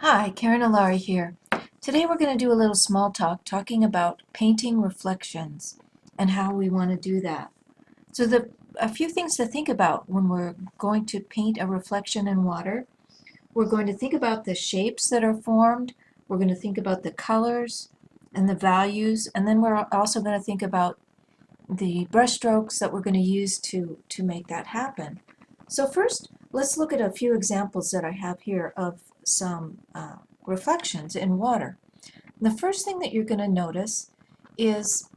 Hi, Karen Alari here. Today we're going to do a little small talk talking about painting reflections and how we want to do that. So a few things to think about when we're going to paint a reflection in water. We're going to think about the shapes that are formed. We're going to think about the colors and the values, and then we're also going to think about the brush strokes that we're going to use to make that happen. So first, let's look at a few examples that I have here of some reflections in water. The first thing that you're going to notice is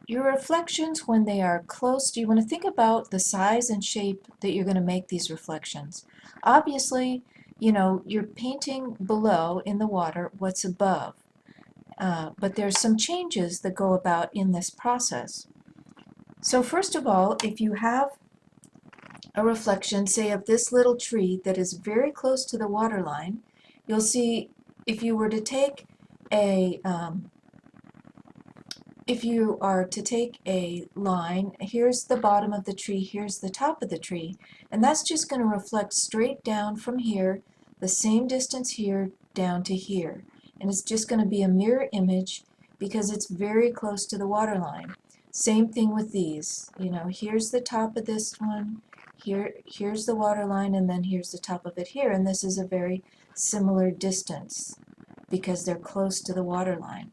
your reflections when they are close. You want to think about the size and shape that you're going to make these reflections. Obviously, you're painting below in the water what's above, but there's some changes that go about in this process. So first of all, if you have a reflection, say, of this little tree that is very close to the water line, you'll see if you were to take a if you are to take a line, here's the bottom of the tree, here's the top of the tree, and that's just going to reflect straight down from here, the same distance here down to here. And it's just going to be a mirror image because it's very close to the water line. Same thing with these. Here's the top of this one, here's the water line, and then here's the top of it here, and this is a very similar distance because they're close to the water line.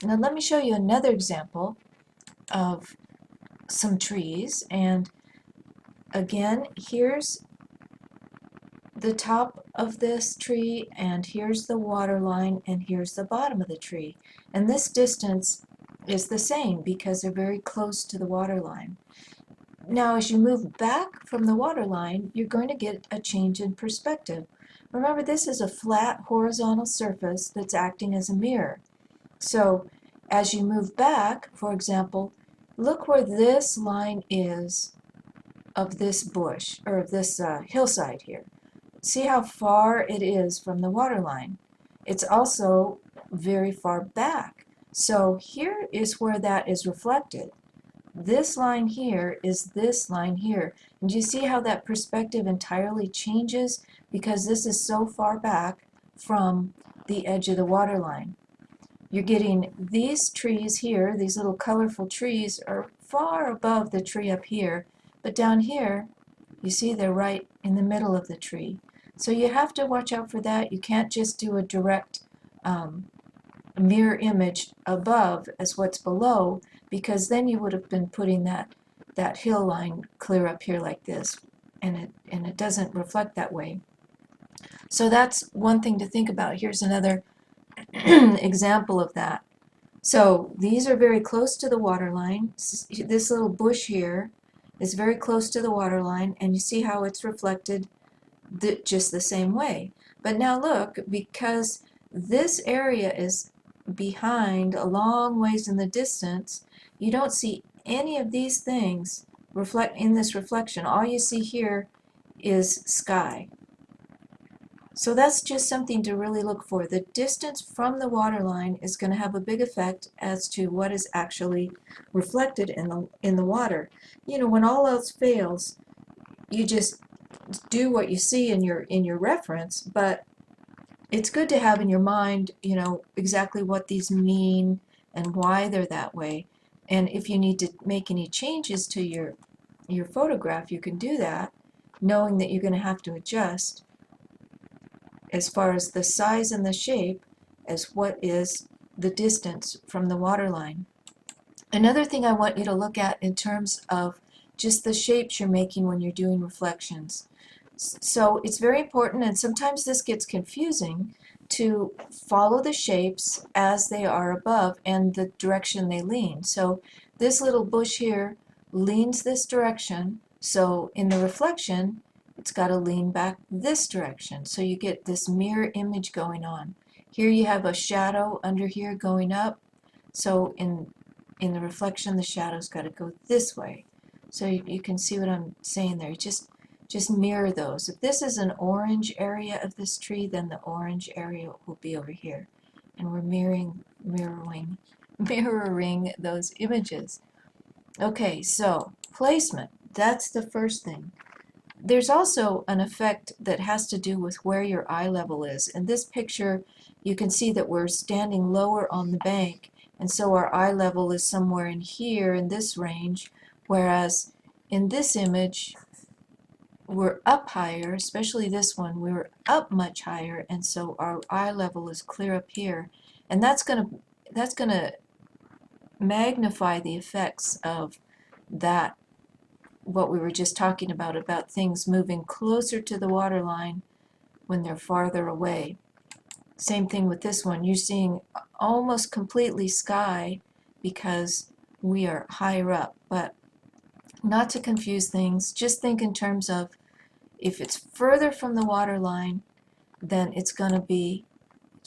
Now let me show you another example of some trees, and again, here's the top of this tree, and here's the water line, and here's the bottom of the tree. And this distance is the same because they're very close to the water line. Now as you move back from the water line, you're going to get a change in perspective. Remember, this is a flat horizontal surface that's acting as a mirror. So as you move back, for example, look where this line is of this bush, or of this hillside here. See how far it is from the water line. It's also very far back. So here is where that is reflected. This line here is this line here. And do you see how that perspective entirely changes because this is so far back from the edge of the water line? You're getting these trees here, these little colorful trees are far above the tree up here, but down here, you see they're right in the middle of the tree. So you have to watch out for that. You can't just do a direct mirror image above as what's below, because then you would have been putting that hill line clear up here like this, and it doesn't reflect that way. So that's one thing to think about. Here's another example of that. So these are very close to the water line. This little bush here is very close to the water line, and you see how it's reflected just the same way. But now look, because this area is behind a long ways in the distance, you don't see any of these things reflect in this reflection. All you see here is sky. So that's just something to really look for. The distance from the water line is going to have a big effect as to what is actually reflected in the water. When all else fails, you just do what you see in your reference, but it's good to have in your mind, exactly what these mean and why they're that way. And if you need to make any changes to your photograph, you can do that, knowing that you're going to have to adjust as far as the size and the shape as what is the distance from the water line. Another thing I want you to look at in terms of just the shapes you're making when you're doing reflections. So it's very important, and sometimes this gets confusing, to follow the shapes as they are above and the direction they lean. So this little bush here leans this direction, so in the reflection it's got to lean back this direction. So you get this mirror image going on. Here you have a shadow under here going up, so in the reflection the shadow's got to go this way. So you can see what I'm saying there. Just mirror those. If this is an orange area of this tree, then the orange area will be over here. And we're mirroring those images. Okay, so placement. That's the first thing. There's also an effect that has to do with where your eye level is. In this picture, you can see that we're standing lower on the bank, and so our eye level is somewhere in here in this range, whereas in this image, we're up higher, especially this one, we're up much higher, and so our eye level is clear up here. And that's gonna magnify the effects of that, what we were just talking about things moving closer to the water line when they're farther away. Same thing with this one. You're seeing almost completely sky because we are higher up. But not to confuse things, just think in terms of if it's further from the water line, then it's going to be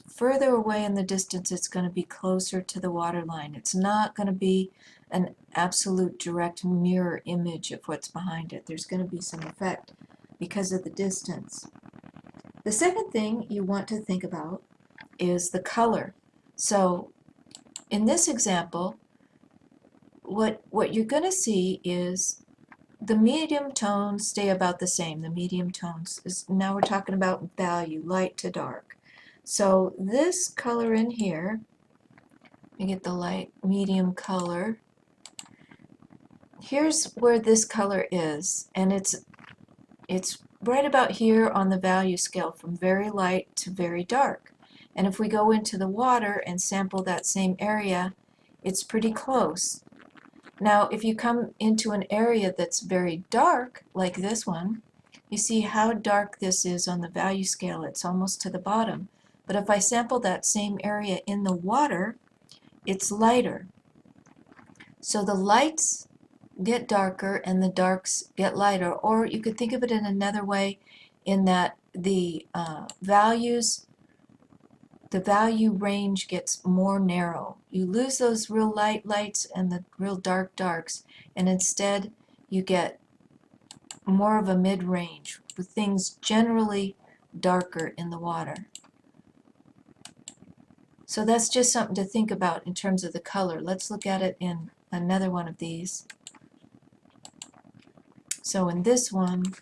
further away in the distance, it's going to be closer to the water line. It's not going to be an absolute direct mirror image of what's behind it. There's going to be some effect because of the distance. The second thing you want to think about is the color. So in this example, what you're going to see is the medium tones stay about the same. The medium tones now we're talking about value, light to dark. So this color in here, we get the light medium color. Here's where this color is, and it's right about here on the value scale from very light to very dark. And if we go into the water and sample that same area, it's pretty close. Now if you come into an area that's very dark, like this one, you see how dark this is on the value scale. It's almost to the bottom. But if I sample that same area in the water, it's lighter. So the lights get darker and the darks get lighter. Or you could think of it in another way, in that the value range gets more narrow. You lose those real light lights and the real dark darks, and instead you get more of a mid-range with things generally darker in the water. So that's just something to think about in terms of the color. Let's look at it in another one of these. So in this one,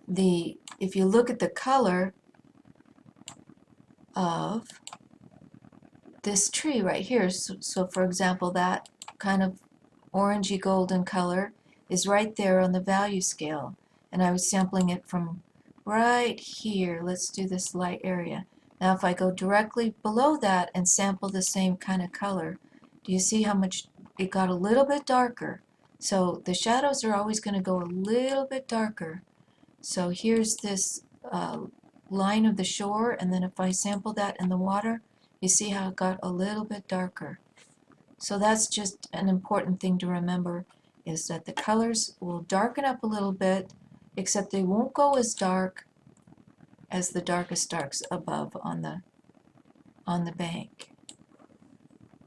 if you look at the color of this tree right here, so for example, that kind of orangey golden color is right there on the value scale, and I was sampling it from right here. Let's do this light area. Now if I go directly below that and sample the same kind of color, do you see how much it got a little bit darker? So the shadows are always going to go a little bit darker. So here's this line of the shore, and then if I sample that in the water, you see how it got a little bit darker. So that's just an important thing to remember, is that the colors will darken up a little bit, except they won't go as dark as the darkest darks above on the bank.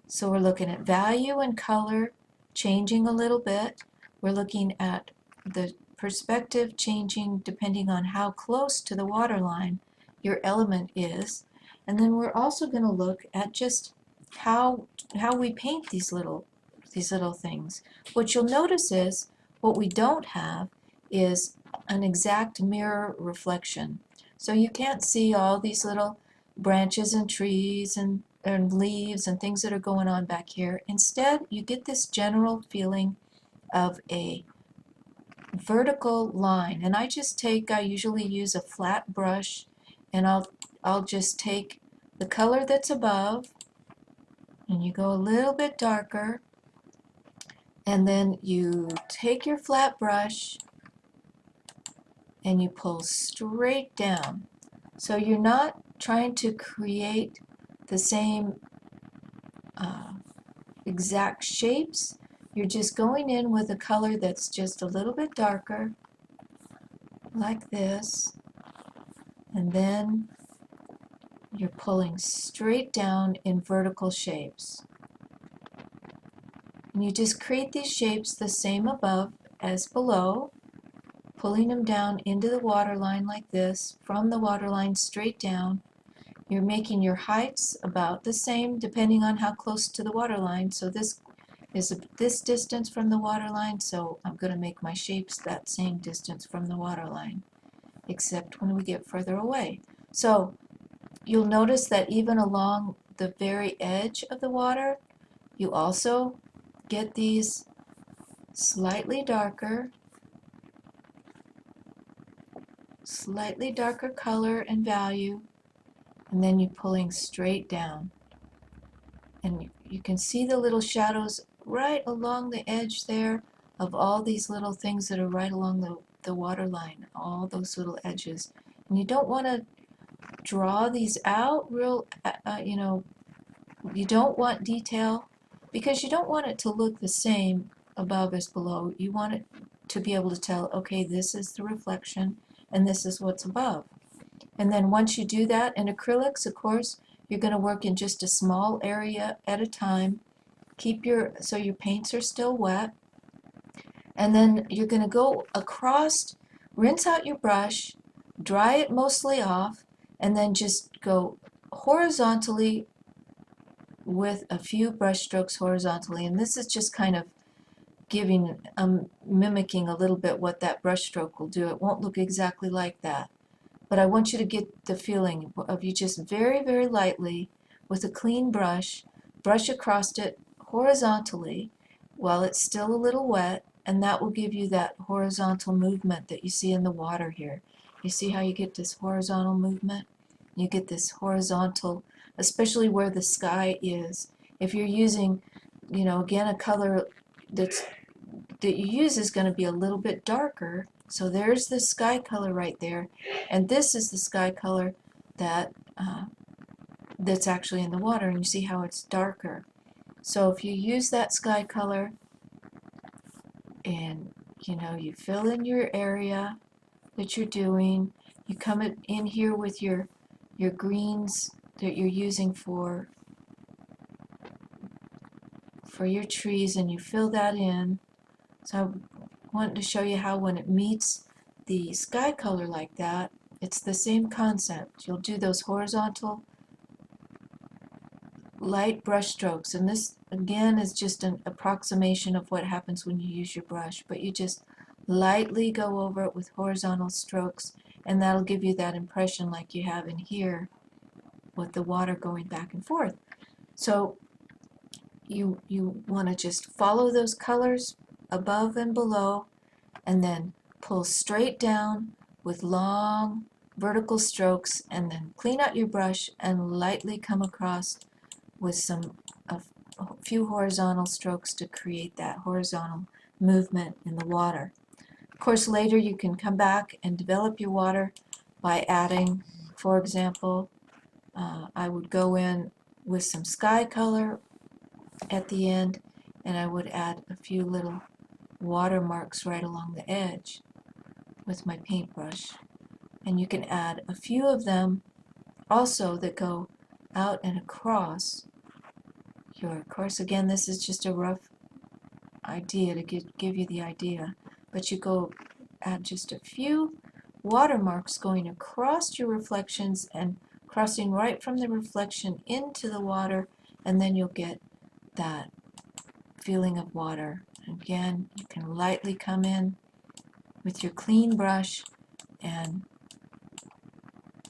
So we're looking at value and color changing a little bit. We're looking at the perspective changing depending on how close to the water line your element is. And then we're also going to look at just how we paint these little things. What you'll notice is what we don't have is an exact mirror reflection. So you can't see all these little branches and trees and leaves and things that are going on back here. Instead, you get this general feeling of a vertical line. And I usually use a flat brush, and I'll just take the color that's above, and you go a little bit darker, and then you take your flat brush and you pull straight down. So you're not trying to create the same exact shapes. You're just going in with a color that's just a little bit darker, like this, and then you're pulling straight down in vertical shapes. And you just create these shapes the same above as below, pulling them down into the water line like this, from the water line straight down. You're making your heights about the same depending on how close to the water line. So this is this distance from the water line, so I'm going to make my shapes that same distance from the water line, except when we get further away. So you'll notice that even along the very edge of the water, you also get these slightly darker color and value, and then you're pulling straight down. And you can see the little shadows right along the edge there of all these little things that are right along the water line, all those little edges. And you don't want to draw these out real, you don't want detail because you don't want it to look the same above as below. You want it to be able to tell, okay, this is the reflection and this is what's above. And then once you do that in acrylics, of course, you're going to work in just a small area at a time. So your paints are still wet. And then you're going to go across, rinse out your brush, dry it mostly off, and then just go horizontally with a few brush strokes horizontally. And this is just kind of mimicking a little bit what that brush stroke will do. It won't look exactly like that. But I want you to get the feeling of you just very, very lightly with a clean brush across it horizontally while it's still a little wet, and that will give you that horizontal movement that you see in the water here. You see how you get this horizontal movement? You get this horizontal, especially where the sky is. If you're using, again, a color that you use is going to be a little bit darker. So there's the sky color right there, and this is the sky color that's actually in the water, and you see how it's darker. So if you use that sky color and you fill in your area that you're doing, you come in here with your greens that you're using for your trees, and you fill that in. So I wanted to show you how when it meets the sky color like that, it's the same concept. You'll do those horizontal light brush strokes, and this again is just an approximation of what happens when you use your brush, but you just lightly go over it with horizontal strokes, and that'll give you that impression like you have in here with the water going back and forth. So you want to just follow those colors above and below, and then pull straight down with long vertical strokes, and then clean out your brush and lightly come across with a few horizontal strokes to create that horizontal movement in the water. Of course, later you can come back and develop your water by adding, for example, I would go in with some sky color at the end, and I would add a few little watermarks right along the edge with my paintbrush. And you can add a few of them also that go out and across your course. Again, this is just a rough idea to give you the idea, but you go add just a few watermarks going across your reflections and crossing right from the reflection into the water, and then you'll get that feeling of water. Again, you can lightly come in with your clean brush and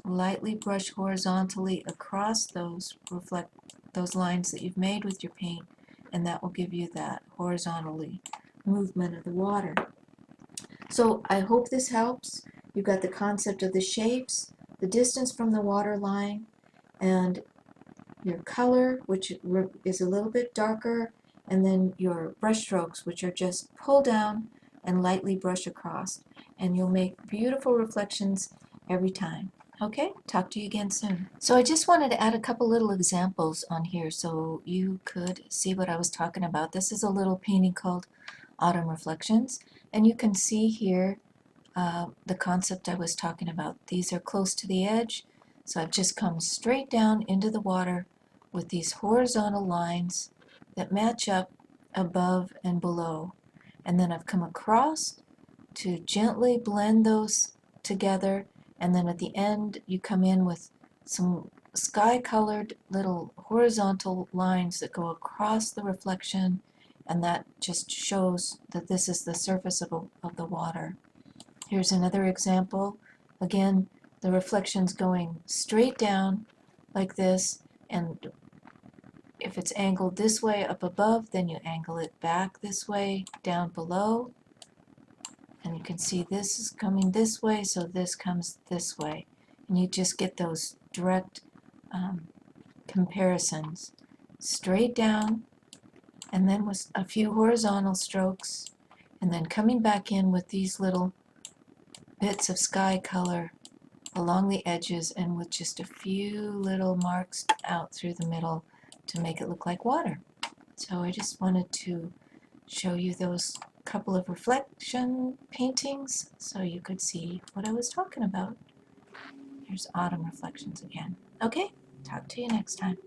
lightly brush horizontally across those lines that you've made with your paint, and that will give you that horizontally movement of the water. So I hope this helps. You've got the concept of the shapes, the distance from the water line, and your color, which is a little bit darker, and then your brush strokes, which are just pull down and lightly brush across, and you'll make beautiful reflections every time. Okay, talk to you again soon. So I just wanted to add a couple little examples on here so you could see what I was talking about. This is a little painting called Autumn Reflections, and you can see here the concept I was talking about. These are close to the edge, so I've just come straight down into the water with these horizontal lines that match up above and below. And then I've come across to gently blend those together, and then at the end you come in with some sky colored little horizontal lines that go across the reflection and that just shows that this is the surface of the water. Here's another example. Again, the reflection's going straight down like this, and if it's angled this way up above, then you angle it back this way down below. And you can see this is coming this way, so this comes this way. And you just get those direct comparisons. Straight down, and then with a few horizontal strokes, and then coming back in with these little bits of sky color along the edges, and with just a few little marks out through the middle to make it look like water. So I just wanted to show you those couple of reflection paintings so you could see what I was talking about. Here's autumn reflections again. Okay, talk to you next time.